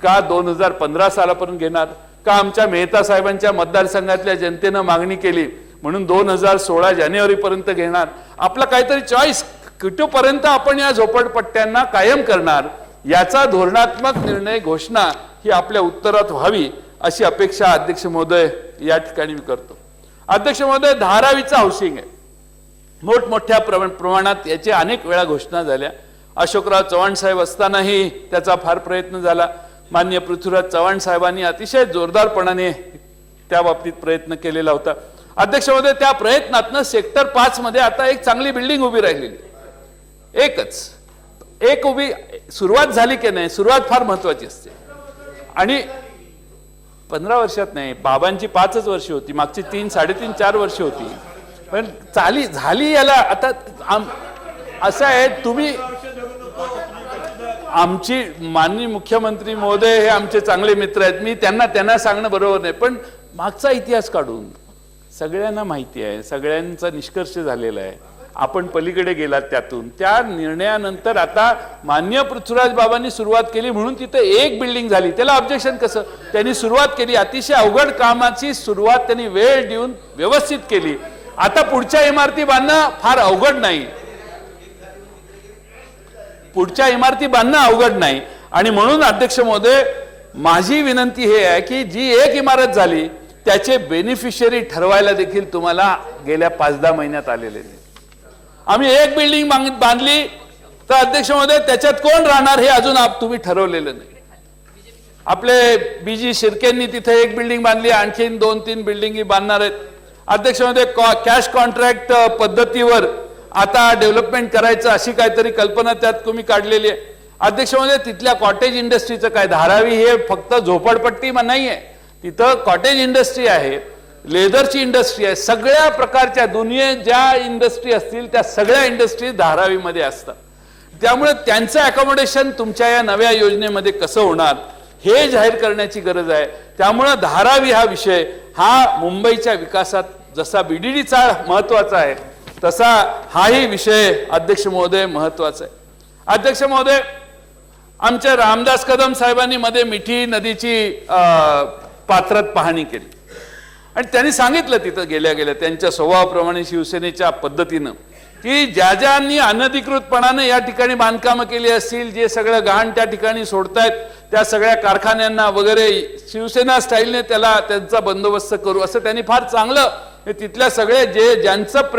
का, 2015 सालापर्यंत घेणार का, आमच्या मेहता साहेबांच्या मतदारसंघातल्या जनतेनं मागणी केली म्हणून 2016 जानेवारीपर्यंत घेणार. आपला काहीतरी चॉईस, कुठेपर्यंत आपण या झोपडपट्ट्यांना कायम करणार याचा धोरणात्मक निर्णय घोषणा ही आपल्या उत्तरात व्हावी अशी अपेक्षा अध्यक्ष महोदय या ठिकाणी मी करतो. अध्यक्ष महोदय, धारावीचं हाऊसिंग आहे, मोठमोठ्या प्रमाणात याची अनेक वेळा घोषणा झाल्या. अशोकराव चव्हाण साहेब असतानाही त्याचा फार प्रयत्न झाला. माननीय पृथ्वीराज चव्हाण साहेबांनी अतिशय जोरदारपणाने त्या बाबतीत प्रयत्न केलेला होता. अध्यक्ष महोदय, त्या प्रयत्नातनं सेक्टर 5 मध्ये आता एक चांगली बिल्डिंग उभी राहिलेली, एक उभी सुरुवात झाली की नाही, सुरुवात फार महत्वाची असते. आणि 15 वर्षात नाही, बाबांची 5च वर्ष होती, मागची 3, 3.5, 4 वर्ष होती, पण झाली याला. आता असं आहे, तुम्ही आमची माननीय मुख्यमंत्री महोदय हे आमचे चांगले मित्र आहेत, मी त्यांना सांगणं बरोबर नाही, पण मागचा इतिहास काढून सगळ्यांना माहिती आहे, सगळ्यांचा निष्कर्ष झालेला आहे. आपण पलीकडे गेलात त्यातून, त्या निर्णयानंतर आता माननीय पृथ्वीराज बाबांनी सुरुवात केली म्हणून तिथे एक बिल्डिंग झाली, त्याला ऑब्जेक्शन कसं? त्यांनी सुरुवात केली, अतिशय अवघड कामाची सुरुवात त्यांनी वेळ देऊन व्यवस्थित केली. आता पुढच्या इमारती बांधणं फार अवघड नाही, पुढच्या इमारती बांधणं अवघड नाही. आणि म्हणून अध्यक्ष महोदय, माझी विनंती हे आहे की जी एक इमारत झाली त्याचे बेनिफिशियरी ठरवायला देखील तुम्हाला गेल्या 5-10 महिन्यात आलेले नाही. आम्ही एक बिल्डिंग बांधली तर अध्यक्ष महोदय त्याच्यात कोण राहणार हे अजून तुम्ही ठरवलेलं नाही. आपले बीजी शिर्केंनी तिथे एक बिल्डिंग बांधली, आणखीन 2-3 बिल्डिंगी बांधणार आहेत. अध्यक्ष महोदय, कॅश कॉन्ट्रॅक्ट पद्धतीवर आता डेव्हलपमेंट करायचं अशी काहीतरी कल्पना त्यात तुम्ही काढलेली आहे. अध्यक्ष महोदय, तिथल्या कॉटेज इंडस्ट्रीचं काय? धारावी हे फक्त झोपडपट्टी नाही आहे, तिथं कॉटेज इंडस्ट्री आहे, लेदरची इंडस्ट्री आहे, सगळ्या प्रकारच्या दुनियेत ज्या इंडस्ट्री असतील त्या सगळ्या इंडस्ट्री धारावीमध्ये असतात. त्यामुळे त्यांचं अकोमोडेशन तुमच्या या नव्या योजनेमध्ये कसं होणार हे जाहीर करण्याची गरज आहे. त्यामुळे धारावी हा विषय हा मुंबईच्या विकासात जसा बीडीडीचा महत्वाचा आहे तसा हाही विषय अध्यक्ष महोदय महत्वाचा आहे. अध्यक्ष महोदय, आमच्या रामदास कदम साहेबांनी मध्ये मिठी नदीची पात्रात पाहणी केली आणि त्यांनी सांगितलं तिथं गेल्या गेल्या त्यांच्या स्वभावाप्रमाणे शिवसेनेच्या पद्धतीनं की ज्यांनी अनधिकृतपणाने या ठिकाणी बांधकामं केली असतील, जे सगळं घाण त्या ठिकाणी सोडतायत, त्या सगळ्या कारखान्यांना वगैरे शिवसेना स्टाईलने त्यांचा बंदोबस्त करू असं त्यांनी फार चांगलं तिथल्या सगळे ज्यांचं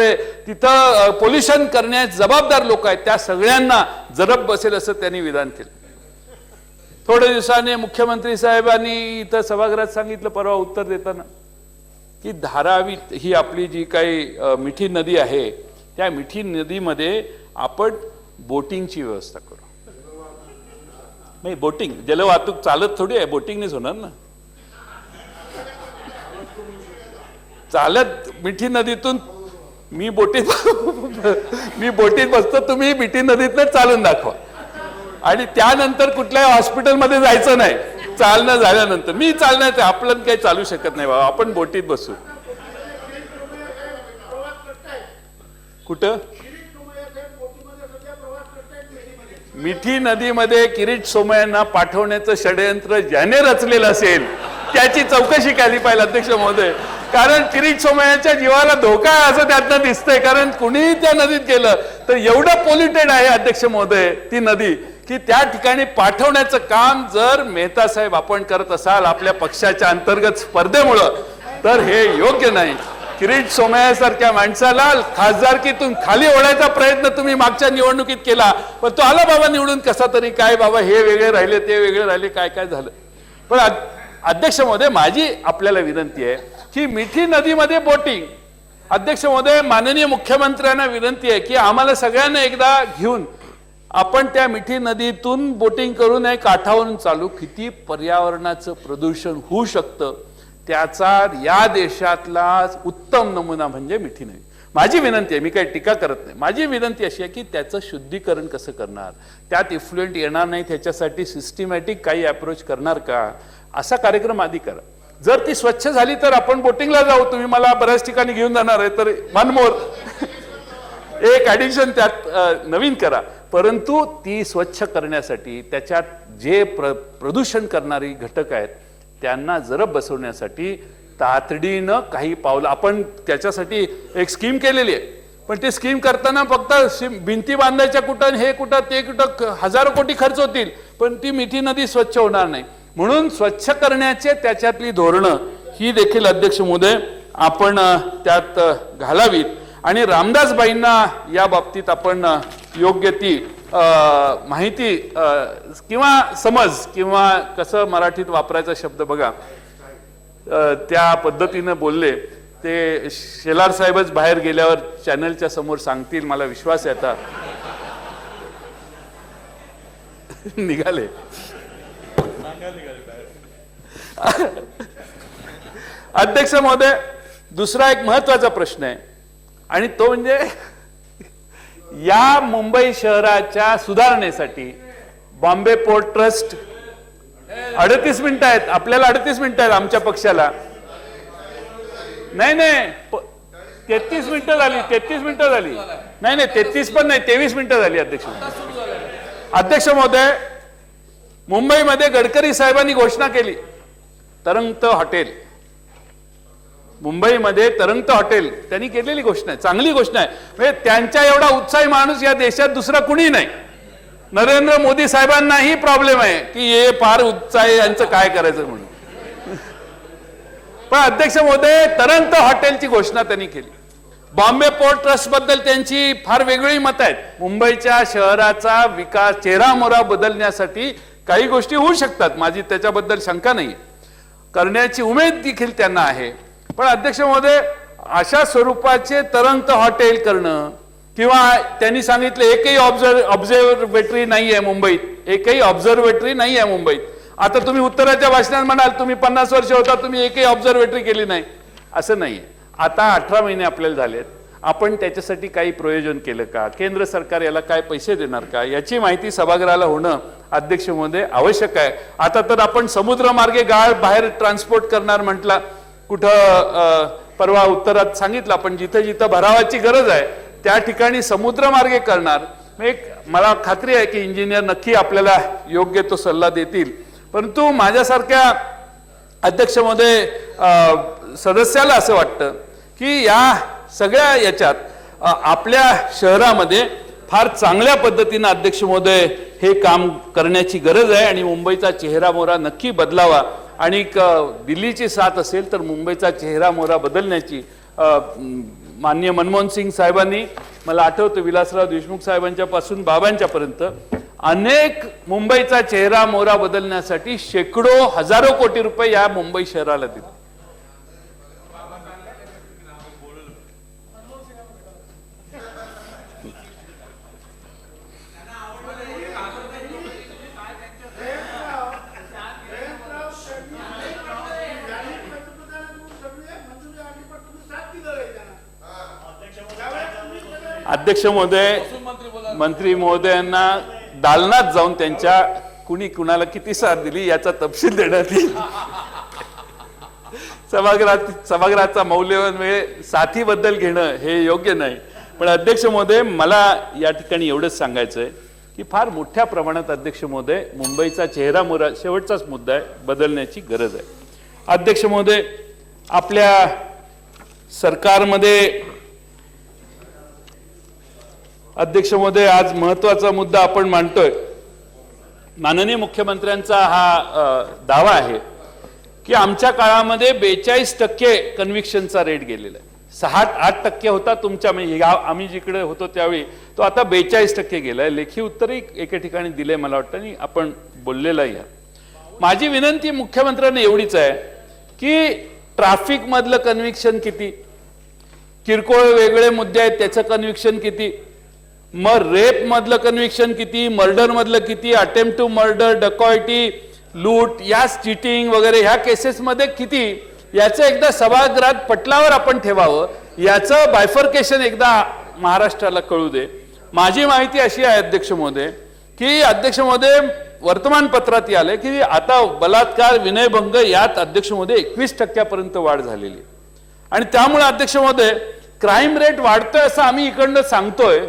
तिथं पोल्युशन करण्यास जबाबदार लोक आहेत त्या सगळ्यांना जरब बसेल असं त्यांनी विधान केलं. थोड्या दिवसाने मुख्यमंत्री साहेबांनी इथं सभागृहात सांगितलं परवा उत्तर देताना की धारावी ही आपली जी काही मिठी नदी आहे त्या मिठी नदीमध्ये आपण बोटिंगची व्यवस्था करू. नाही, बोटिंग जलवाहतूक चालत थोडी आहे, बोटिंगनेच होणार ना. चालत मिठी नदीतून मी बोटीत बसतो, तुम्ही मिठी नदीतनं चालून दाखवा आणि त्यानंतर कुठल्याही हॉस्पिटलमध्ये जायचं नाही. चालणं झाल्यानंतर मी चालण्याचं आपलं काही चालू शकत नाही बाबा, आपण बोटीत बसू. कुठं? मिठी नदीमध्ये किरीट सोमय्यांना पाठवण्याचं षडयंत्र ज्याने रचलेलं असेल त्याची चौकशी केली पाहिजे अध्यक्ष महोदय. कारण किरीट सोमय्यांच्या जीवाला धोका आहे असं त्यातनं दिसतंय. कारण कुणीही त्या नदीत गेलं तर एवढं पोल्युटेड आहे अध्यक्ष महोदय ती नदी की त्या ठिकाणी पाठवण्याचं काम जर मेहता साहेब आपण करत असाल आपल्या पक्षाच्या अंतर्गत स्पर्धेमुळं तर हे योग्य नाही. किरीट सोमय्यासारख्या माणसाला खासदारकीतून खाली ओढायचा प्रयत्न तुम्ही मागच्या निवडणुकीत केला, पण तो आला बाबा निवडून कसा तरी, काय बाबा हे वेगळे राहिले ते वेगळे राहिले, काय काय झालं. पण अध्यक्ष महोदय, माझी आपल्याला विनंती आहे की मिठी नदीमध्ये बोटिंग, अध्यक्ष महोदय माननीय मुख्यमंत्र्यांना विनंती आहे की आम्हाला सगळ्यांना एकदा घेऊन आपण त्या मिठी नदीतून बोटिंग करून एक काठावरून चालू, किती पर्यावरणाचं प्रदूषण होऊ शकतं त्याचा या देशातला उत्तम नमुना म्हणजे मिठी नदी. माझी विनंती आहे, मी काही टीका करत नाही, माझी विनंती अशी आहे की त्याचं शुद्धीकरण कसं करणार, त्यात इफ्लुएंट येणार नाही त्याच्यासाठी सिस्टमॅटिक काही अप्रोच करणार का, असा कार्यक्रम आधी करा. जर ती स्वच्छ झाली तर आपण बोटिंगला जाऊ, तुम्ही मला बऱ्याच ठिकाणी घेऊन जाणार आहे तर वन मोर एक ॲडिशन त्यात नवीन करा. परंतु ती स्वच्छ करण्यासाठी त्याच्यात जे प्रदूषण करणारी घटक आहेत त्यांना जरब बसवण्यासाठी तातडीनं काही पावलं आपण त्याच्यासाठी एक स्कीम केलेली आहे. पण ती स्कीम करताना फक्त भिंती बांधायच्या कुठं हे कुठं ते कुठं हजारो कोटी खर्च होतील, पण ती मिठी नदी स्वच्छ होणार नाही. म्हणून स्वच्छ करण्याचे त्याच्यातली धोरणं ही देखील अध्यक्ष महोदय आपण त्यात घालावीत आणि रामदासबाईंना या बाबतीत आपण योग्य ती माहिती किंवा समज किंवा कसं मराठीत वापरायचा शब्द बघा त्या पद्धतीनं बोलले. ते शेलार साहेबच बाहेर गेल्यावर चॅनलच्या समोर सांगतील, मला विश्वास आहे. आता निघाले अध्यक्ष महोदय, दुसरा एक महत्वाचा प्रश्न आहे आणि तो म्हणजे या मुंबई शहराच्या सुधारणेसाठी बॉम्बे पोर्ट ट्रस्ट 38 मिनिटं आहेत आपल्याला, 38 मिनिटं आहेत आमच्या पक्षाला. नाही 33 मिनिटं झाली, 33 मिनिटं झाली. नाही 33 पण नाही, 23 मिनिटं झाली. अध्यक्ष महोदय, मुंबईमध्ये गडकरी साहेबांनी घोषणा केली तरंगत हॉटेल, मुंबईमध्ये तरंगत हॉटेल त्यांनी केलेली घोषणा आहे, चांगली घोषणा आहे. म्हणजे त्यांच्या एवढा उत्साही माणूस या देशात दुसरा कुणी नाही. नरेंद्र मोदी साहेबांनाही प्रॉब्लेम आहे की हे फार उत्साही, यांचं काय करायचं म्हणून. पण अध्यक्ष महोदय, तरंगत हॉटेलची घोषणा त्यांनी केली. बॉम्बे पोर्ट ट्रस्ट बद्दल त्यांची फार वेगळी मत आहेत. मुंबईच्या शहराचा विकास चेहरामोहरा बदलण्यासाठी काही गोष्टी होऊ शकतात, माझी त्याच्याबद्दल शंका नाही, करण्याची उमेद देखील त्यांना आहे. पण अध्यक्ष महोदय, अशा स्वरूपाचे तरंगत हॉटेल करणं किंवा त्यांनी सांगितलं एकही ऑब्झर्वेटरी नाहीये मुंबईत, एकही ऑब्झर्वेटरी नाही आहे मुंबईत. आता तुम्ही उत्तराच्या भाषणात म्हणाल तुम्ही 50 वर्ष होता तुम्ही एकही ऑब्झर्वेटरी केली नाही, असं नाहीये. आता 18 महिने आपल्याला झालेत. आपण त्याच्यासाठी काही प्रयोजन केलं का, केंद्र सरकार याला काय पैसे देणार का, याची माहिती सभागृहाला होणं अध्यक्ष महोदय आवश्यक आहे. आता तर आपण समुद्रमार्गे गाळ बाहेर ट्रान्सपोर्ट करणार म्हटला, कुठं परवा उत्तरात सांगितलं आपण जिथं जिथं भरावाची गरज आहे त्या ठिकाणी समुद्रमार्गे करणार. मला खात्री आहे की इंजिनियर नक्की आपल्याला योग्य तो सल्ला देतील. परंतु माझ्यासारख्या अध्यक्ष महोदय सदस्याला असं वाटतं की या सगळ्या याच्यात आपल्या शहरामध्ये फार चांगल्या पद्धतीने अध्यक्ष महोदय हे काम करण्याची गरज आहे आणि मुंबईचा चेहरा मोहरा नक्की बदलावा. आणि दिल्लीची साथ असेल तर मुंबईचा चेहरा मोहरा बदलण्याची माननीय मनमोहन सिंग साहेबांनी, मला आठवतं विलासराव देशमुख साहेबांच्या पासून बाबांच्यापर्यंत अनेक मुंबईचा चेहरा मोहरा बदलण्यासाठी शेकडो हजारो कोटी रुपये या मुंबई शहराला दिले. अध्यक्ष महोदय, मंत्री महोदयांना दालनात जाऊन त्यांच्या कुणी कुणाला किती साथ दिली याचा तपशील देण्यात येईल. सभागृहाचा मौल्यवान वेळ साथीबद्दल घेणं हे योग्य नाही. पण अध्यक्ष महोदय, मला या ठिकाणी एवढंच सांगायचं आहे की फार मोठ्या प्रमाणात अध्यक्ष महोदय मुंबईचा चेहरा मोहरा, शेवटचाच मुद्दा आहे, बदलण्याची गरज आहे. अध्यक्ष महोदय, आपल्या सरकारमध्ये अध्यक्ष महोदय आज महत्वाचा मुद्दा आपण मांडतोय. माननीय मुख्यमंत्र्यांचा हा दावा आहे की आमच्या काळामध्ये 42% कन्व्हिक्शनचा रेट गेलेला आहे. 6-8% होता तुमच्या, आम्ही जिकडे होतो त्यावेळी, तो आता 42% गेलाय. लेखी उत्तरही एके ठिकाणी दिले मला वाटतं आणि आपण बोललेलं आहे. माझी विनंती मुख्यमंत्र्यांना एवढीच आहे की ट्रॅफिक मधलं कन्व्हिक्शन किती, किरकोळ वेगळे मुद्दे आहेत त्याचं कन्व्हिक्शन किती, मग रेप मधलं कन्व्हिक्शन किती, मर्डर मधलं किती, अटेम्प्ट टू मर्डर, डकॉयटी, लूट, या चीटिंग वगैरे ह्या केसेस मध्ये किती, याचं एकदा सभागृहात पटलावर आपण ठेवावं. याचं बायफर्केशन एकदा महाराष्ट्राला कळू दे. माझी माहिती अशी आहे अध्यक्ष महोदय की अध्यक्ष महोदय वर्तमानपत्रात आले की आता बलात्कार, विनयभंग यात अध्यक्ष महोदय 21% वाढ झालेली आणि त्यामुळे अध्यक्ष महोदय क्राईम रेट वाढतोय असं आम्ही इकडनं सांगतोय.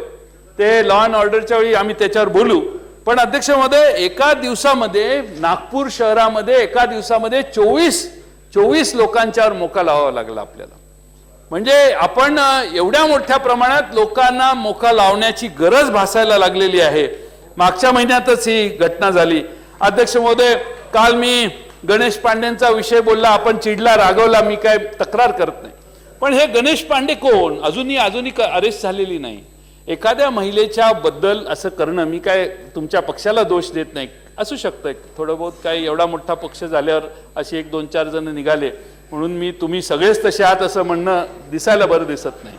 ते लॉ अँड ऑर्डरच्या वेळी आम्ही त्याच्यावर बोलू. पण अध्यक्ष महोदय, एका दिवसामध्ये नागपूर शहरामध्ये एका दिवसामध्ये 24 लोकांच्यावर मोका लावावा लागला आपल्याला. म्हणजे आपण एवढ्या मोठ्या प्रमाणात लोकांना मोका लावण्याची गरज भासायला लागलेली आहे. मागच्या महिन्यातच ही घटना झाली. अध्यक्ष महोदय, काल मी गणेश पांडेंचा विषय बोलला, आपण चिडला, रागवला, मी काय तक्रार करत नाही. पण हे गणेश पांडे कोण, अजूनही अरेस्ट झालेली नाही. एखाद्या महिलेच्या बद्दल असं करणं, मी काय तुमच्या पक्षाला दोष देत नाही, असू शकतं थोडं बहुत, काय एवढा मोठा पक्ष झाल्यावर असे 1-2-4 जण निघाले म्हणून तुम्ही सगळेच तसे आहात असं म्हणणं दिसायला बरं दिसत नाही.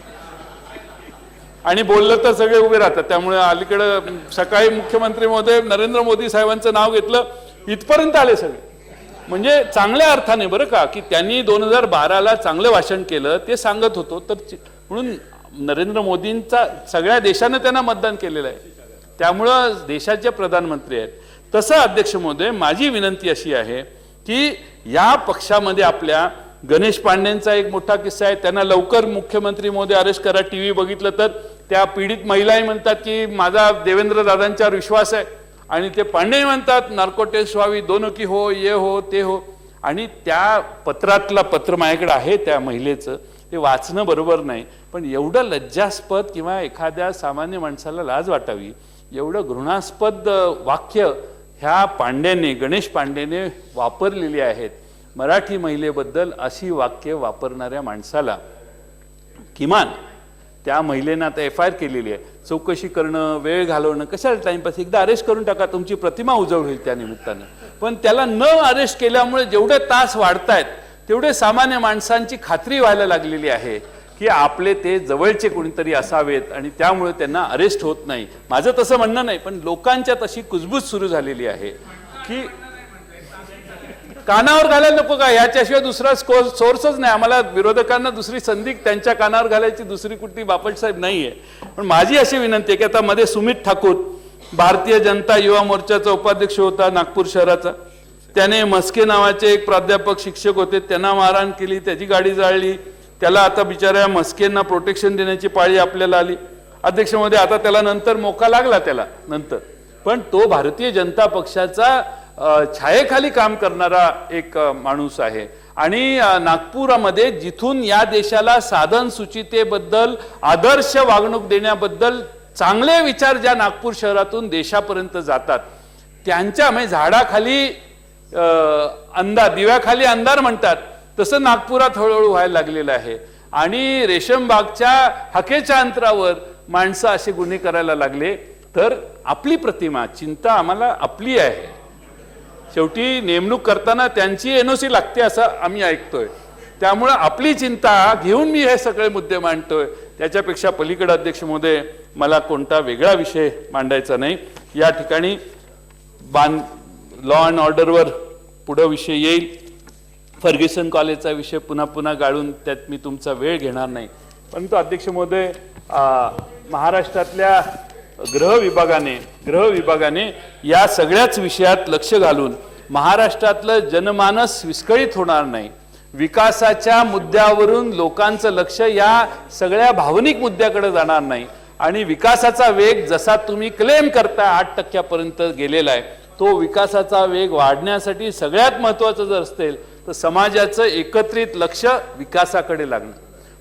आणि बोललं तर सगळे उभे राहतात. त्यामुळे अलीकडं सकाळी मुख्यमंत्री महोदय नरेंद्र मोदी साहेबांचं नाव घेतलं, इथपर्यंत आले सगळे. म्हणजे चांगल्या अर्थाने बरं का, की त्यांनी 2012ला चांगलं भाषण केलं ते सांगत होतो, तर म्हणून नरेंद्र मोदींचा सगळ्या देशाने त्यांना मतदान केलेलं आहे, त्यामुळं देशाचे प्रधानमंत्री आहेत. तसं अध्यक्ष महोदय, माझी विनंती अशी आहे की या पक्षामध्ये आपल्या गणेश पांडेंचा एक मोठा किस्सा आहे, त्यांना लवकर मुख्यमंत्री महोदय अरेस्ट करा. टीव्ही बघितलं तर त्या पीडित महिलाही म्हणतात की माझा देवेंद्र दादांच्यावर विश्वास आहे, आणि ते पांडे म्हणतात नार्को टेस्ट व्हावी, दोन की हो, ये हो ते हो. आणि त्या पत्रातला पत्र माझ्याकडे आहे त्या महिलेचं, ते वाचणं बरोबर नाही, पण एवढं लज्जास्पद किंवा एखाद्या सामान्य माणसाला लाज वाटावी एवढं घृणास्पद वाक्य ह्या पांडेने, गणेश पांडेने वापरलेली आहेत. मराठी महिलेबद्दल अशी वाक्य वापरणाऱ्या माणसाला किमान त्या महिलेनं आता FIR केलेली आहे, चौकशी करणं, वेळ घालवणं, कशाला टाइमपास, एकदा अरेस्ट करून टाका, तुमची प्रतिमा उजळ होईल त्या निमित्तानं. पण त्याला न अरेस्ट केल्यामुळे जेवढे तास वाढतायत तेवढे सामान्य माणसांची खात्री व्हायला लागलेली आहे की आपले ते जवळचे कोणीतरी असावेत आणि त्यामुळे त्यांना अरेस्ट होत नाही. माझं तसं म्हणणं नाही, पण लोकांच्यात अशी कुजबूज सुरू झालेली आहे की कानावर घालायला नको का, याच्याशिवाय दुसरा सोर्सच नाही. आम्हाला विरोधकांना दुसरी संधी त्यांच्या कानावर घालायची दुसरी कुठली बापट साहेब नाहीये. पण माझी अशी विनंती आहे की आता मध्ये सुमित ठाकूर भारतीय जनता युवा मोर्चाचा उपाध्यक्ष होता नागपूर शहराचा, त्याने मस्के नावाचे एक प्राध्यापक शिक्षक होते, त्यांना मारहाण केली, त्याची गाडी जाळली, त्याला आता बिचाऱ्या मस्केंना प्रोटेक्शन देण्याची पाळी आपल्याला आली. अध्यक्ष महोदय, आता त्याला नंतर मोका लागला त्याला नंतर, पण तो भारतीय जनता पक्षाचा छायेखाली काम करणारा एक माणूस आहे. आणि नागपुरामध्ये जिथून या देशाला साधन सुचितेबद्दल आदर्श वागणूक देण्याबद्दल चांगले विचार ज्या नागपूर शहरातून देशापर्यंत जातात, त्यांच्या म्हणजे झाडाखाली अंधार, दिव्याखाली अंधार म्हणतात तसं नागपुरात हळूहळू व्हायला लागलेलं आहे. आणि रेशमबागच्या हाकेच्या अंतरावर माणसं असे गुन्हे करायला लागले. तर आपली प्रतिमा, चिंता आम्हाला आपली आहे. शेवटी नेमणूक करताना त्यांची एनओसी लागते असं आम्ही ऐकतोय. त्यामुळे आपली चिंता घेऊन मी हे सगळे मुद्दे मांडतोय. त्याच्यापेक्षा पलीकडे अध्यक्ष महोदय मला कोणता वेगळा विषय मांडायचा नाही. या ठिकाणी लॉ अँड ऑर्डरवर पुढे विषय येईल. फर्ग्युसन कॉलेजचा विषय पुन्हा पुन्हा गाळून त्यात मी तुमचा वेळ घेणार नाही. परंतु अध्यक्ष महोदय, महाराष्ट्रातल्या गृह विभागाने या सगळ्याच विषयात लक्ष घालून महाराष्ट्रातलं जनमानस विस्कळीत होणार नाही, विकासाच्या मुद्द्यावरून लोकांचं लक्ष या सगळ्या भावनिक मुद्द्याकडे जाणार नाही आणि विकासाचा वेग जसा तुम्ही क्लेम करता 8% गेलेला आहे, तो विकासाचा वेग वाढण्यासाठी सगळ्यात महत्त्वाचं जर असेल तर समाजाचं एकत्रित लक्ष विकासाकडे लागणं.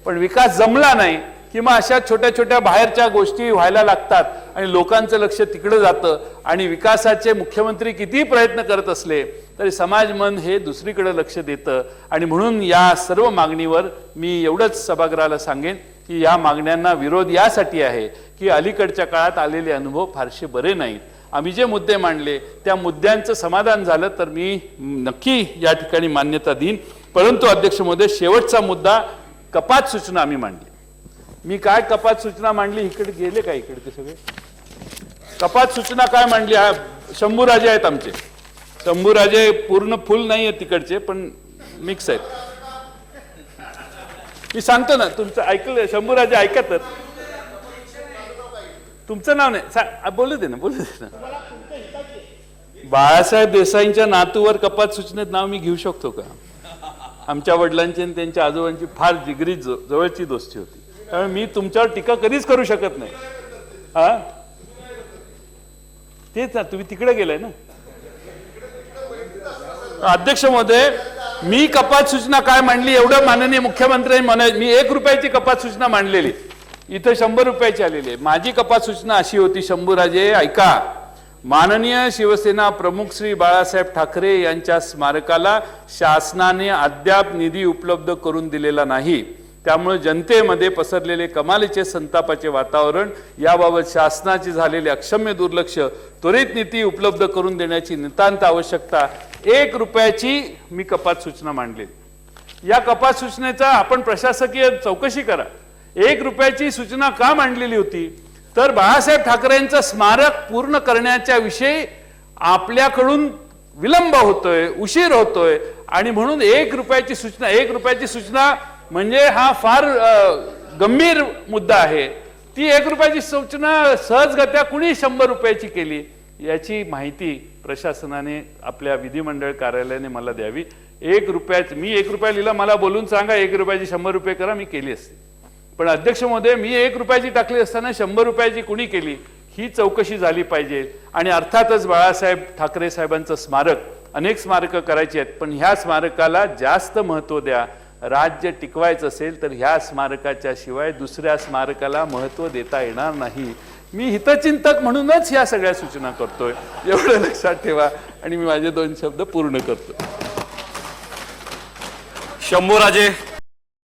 पण विकास जमला नाही किंवा अशा छोट्या छोट्या बाहेरच्या गोष्टी व्हायला लागतात आणि लोकांचं लक्ष तिकडे जातं आणि विकासाचे मुख्यमंत्री किती प्रयत्न करत असले तरी समाज मन हे दुसरीकडे लक्ष देतं. आणि म्हणून या सर्व मागणीवर मी एवढंच सभागृहाला सांगेन की या मागण्यांना विरोध यासाठी आहे की अलीकडच्या काळात आलेले अनुभव फारसे बरे नाहीत. आम्ही जे मुद्दे मांडले त्या मुद्द्यांचं समाधान झालं तर मी नक्की या ठिकाणी मान्यता देईन. परंतु अध्यक्ष महोदय, शेवटचा मुद्दा कपात सूचना आम्ही मांडली. मी काय कपात सूचना मांडली, इकडे गेले का इकडे ते सगळे कपात सूचना काय मांडली? हा शंभूराजे आहेत आमचे. शंभूराजे पूर्ण फुल नाही आहेत तिकडचे, पण मिक्स आहेत. मी सांगतो ना, तुमचं ऐकलं शंभूराजे ऐकतात. तुमचं नाव नाही, बोलू दे ना. बाळासाहेब देसाईंच्या नातूवर कपात सूचनेत नाव मी घेऊ शकतो का? आमच्या वडिलांची आणि त्यांच्या आजोबांची फार जिगरी जवळची दोस्ती होती, त्यामुळे मी तुमच्यावर टीका कधीच करू शकत नाही. हा तेच ना, तुम्ही तिकडे गेलाय ना. अध्यक्ष महोदय, मी कपात सूचना काय मांडली एवढं माननीय मुख्यमंत्र्यांनी म्हणाले. मी 1 रुपयाची कपात सूचना मांडलेली, इथं 100 रुपयाची आलेली आहे. माझी कपात सूचना अशी होती, शंभूराजे ऐका, माननीय शिवसेना प्रमुख श्री बाळासाहेब ठाकरे यांच्या स्मारकाला शासनाने अद्याप निधी उपलब्ध करून दिलेला नाही. त्यामुळे जनतेमध्ये पसरलेले कमालीचे संतापाचे वातावरण, याबाबत शासनाचे झालेले अक्षम्य दुर्लक्ष, त्वरित निधी उपलब्ध करून देण्याची नितांत आवश्यकता, 1 रुपयाची मी कपात सूचना मांडलेली. या कपात सूचनेचा आपण प्रशासकीय चौकशी करा. 1 रुपयाची सूचना का मांडलेली होती तर बाळासाहेब ठाकरेंचं स्मारक पूर्ण करण्याच्या विषयी आपल्याकडून विलंब होतोय, उशीर होतोय आणि म्हणून 1 रुपयाची सूचना, 1 रुपयाची सूचना म्हणजे हा फार गंभीर मुद्दा आहे. ती 1 रुपयाची सूचना सहजगत्या कुणी 100 रुपयाची केली याची माहिती प्रशासनाने आपल्या विधिमंडळ कार्यालयाने मला द्यावी. 1 रुपयाची, मी 1 रुपया लिहिला, मला बोलून सांगा 1 रुपयाची 100 रुपये करा, मी केली असते. पण अध्यक्ष महोदय, मी 1 रुपयाची टाकली असताना 100 रुपयाची कुणी केली ही चौकशी झाली पाहिजे. आणि अर्थातच बाळासाहेब ठाकरे साहेबांचं स्मारक, अनेक स्मारकं करायची आहेत, पण ह्या स्मारकाला जास्त महत्त्व द्या. राज्य टिकवायचं असेल तर ह्या स्मारकाच्या शिवाय दुसऱ्या स्मारकाला महत्त्व देता येणार नाही. मी हितचिंतक म्हणूनच ह्या सगळ्या सूचना करतोय, एवढं लक्षात ठेवा. आणि मी माझे 2 शब्द पूर्ण करतो. शंभूराजे